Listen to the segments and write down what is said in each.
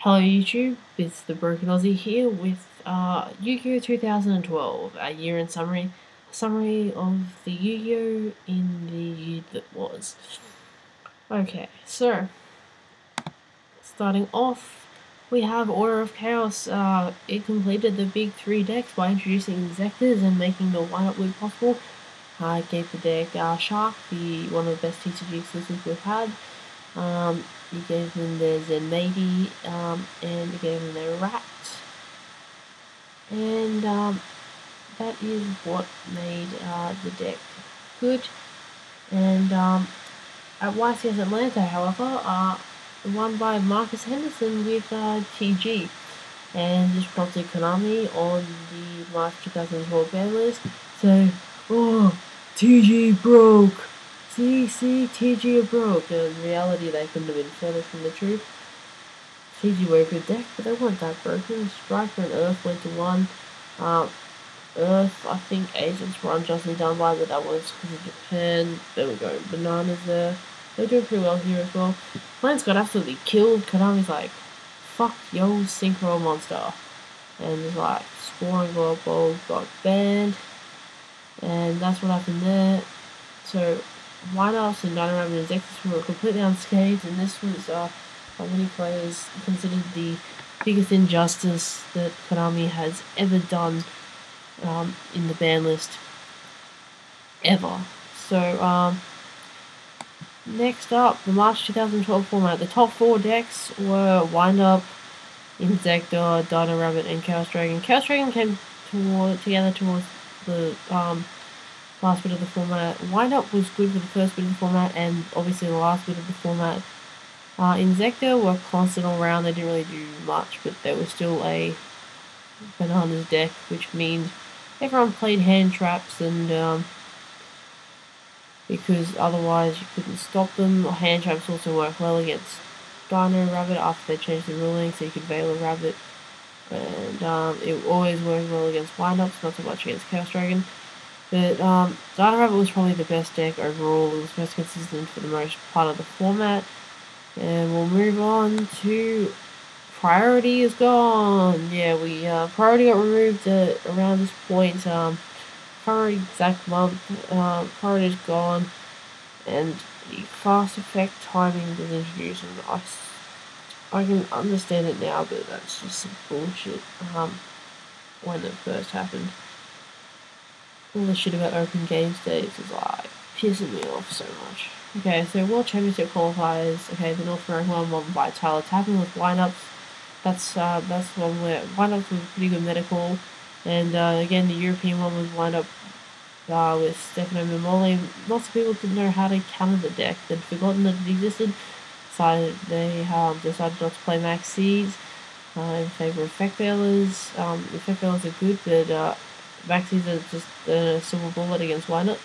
Hello YouTube, it's the Broken Aussie here with Yu-Gi-Oh 2012, a year in summary. A summary of the Yu-Gi-Oh in the year that was. Okay, so starting off, we have Order of Chaos. It completed the big 3 decks by introducing Zectors and making the one-up loop possible. It gave the deck Shark, one of the best TCG exclusives we've had. You gave them their Zenmaity, and you gave them their Rat. And that is what made the deck good. And at YCS Atlanta, however, won by Marcus Henderson with TG. And this prompted Konami on the March 2012 ban list. So, oh, TG broke! See, TG broke. In reality, they couldn't have been further from the truth. TG were a good deck, but they weren't that broken. Striker and Earth went to 1. Earth, I think Agents were unjustly done by, but that was because of Japan. They were going bananas there. They were doing pretty well here as well. Plants got absolutely killed. Konami's like, fuck yo, Synchro Monster. And just like, scoring balls got banned. And that's what happened there. So, White-Ups and Dynamo and Zectors were completely unscathed, and this was, by many players, considered the biggest injustice that Konami has ever done in the ban list. Ever. So, next up, the March 2012 format. The top 4 decks were Wind-Up, Insector, Dino Rabbit, and Chaos Dragon. Chaos Dragon came together towards the last bit of the format. Wind-Up was good for the first bit of the format, and obviously the last bit of the format. Insector were constant all around. They didn't really do much, but they were still a bananas deck, which means everyone played hand traps, and because otherwise you couldn't stop them. Hand traps also work well against Dino Rabbit after they changed the ruling, so you could Veil a Rabbit, and it always worked well against Wind-Ups, not so much against Chaos Dragon. But Dino Rabbit was probably the best deck overall. It was most consistent for the most part of the format. And we'll move on to Priority is gone. Yeah, Priority got removed around this point. Priority exact month. Priority is gone, and the fast effect timing was introduced, and I can understand it now, but that's just some bullshit. When it first happened. All the shit about open game states is like pissing me off so much. Okay, so World Championship qualifiers. Okay, the North American one won by Tyler Tappan with Wind-Ups. That's one where Wind-Ups was pretty good medical. And again, the European one was Wind-Up with Stefano Mimoli. Lots of people didn't know how to counter the deck. They'd forgotten that it existed. So they decided not to play Max C's in favour of Effect Failers. Effect Failers are good, but Maxis are just a silver bullet against Wind-Up.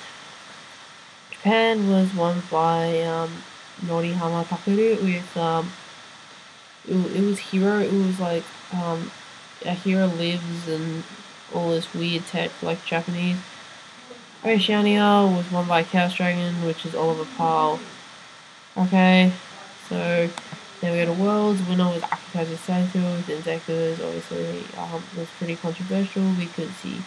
Japan was won by Norihama Takuru with it was Hero. It was like a Hero lives and all this weird tech like Japanese. Oceania was won by Chaos Dragon, which is Oliver Pyle. Okay, so then we go to Worlds. Winner was Akikazu Saito with Insectors. Obviously, was pretty controversial because he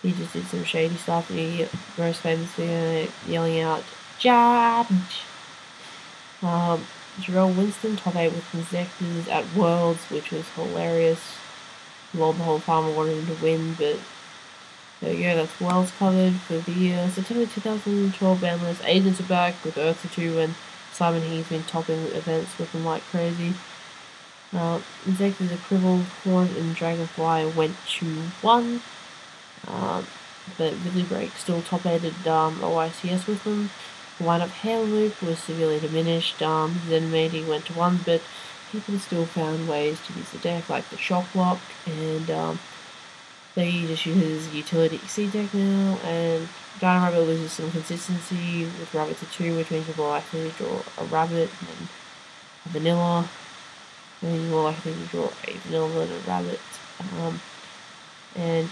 just did some shady stuff, and he most famously yelling out, "Judge!" Jarrell Winston, top 8 with Insectors at Worlds, which was hilarious. Well, the whole time I wanted him to win, but there you go, that's Worlds covered for the September 2012 ban list. Agents are back with Earth 2, and Simon He's been topping events with them like crazy. Insectors are Cribbled, Horn, and Dragonfly went to 1. But Ridley Break still top 8 at OICS with them. Wind-Up Hair Loop was severely diminished. Zenmaity went to 1, but people still found ways to use the deck, like the Shock Lock, and they just use utility C deck now. And Dino Rabbit loses some consistency with Rabbit to 2, which means you're more likely to draw a Rabbit than a Vanilla. And you're more likely to draw a Vanilla than a Rabbit. And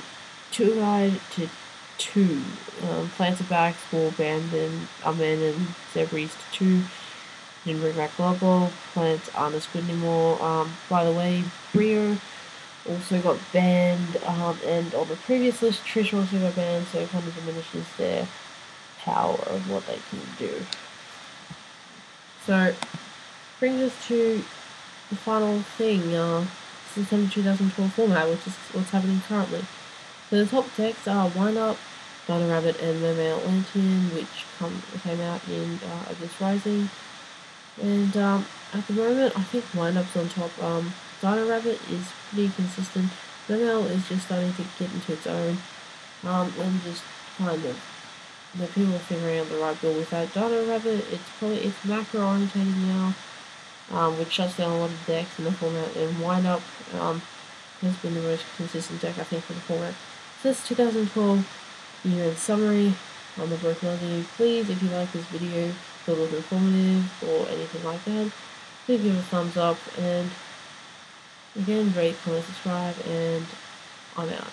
2-guide to 2. Plants are back for Abandon, Zebries to 2. didn't bring back Global, plants aren't as good anymore. By the way, Brio also got banned, and on the previous list, Trish also got banned, so it kind of diminishes their power of what they can do. So, brings us to the final thing, September 2012 format, which is what's happening currently. So the top decks are Wind Up, Dino Rabbit, and Mermaid Atlantean, which came out in Abyss Rising. And at the moment, I think Wind Up's on top. Dino Rabbit is pretty consistent. Mermaid is just starting to get into its own. And just kind of the people are figuring out the right build with that. Dino Rabbit, it's macro orientated now, which shuts down a lot of decks in the format. And Wind Up has been the most consistent deck, I think, for the format. Since 2012, year-end summary on the Broken Melody. Please, if you like this video, thought it was informative or anything like that, please give it a thumbs up, and again, rate, comment, subscribe, and I'm out.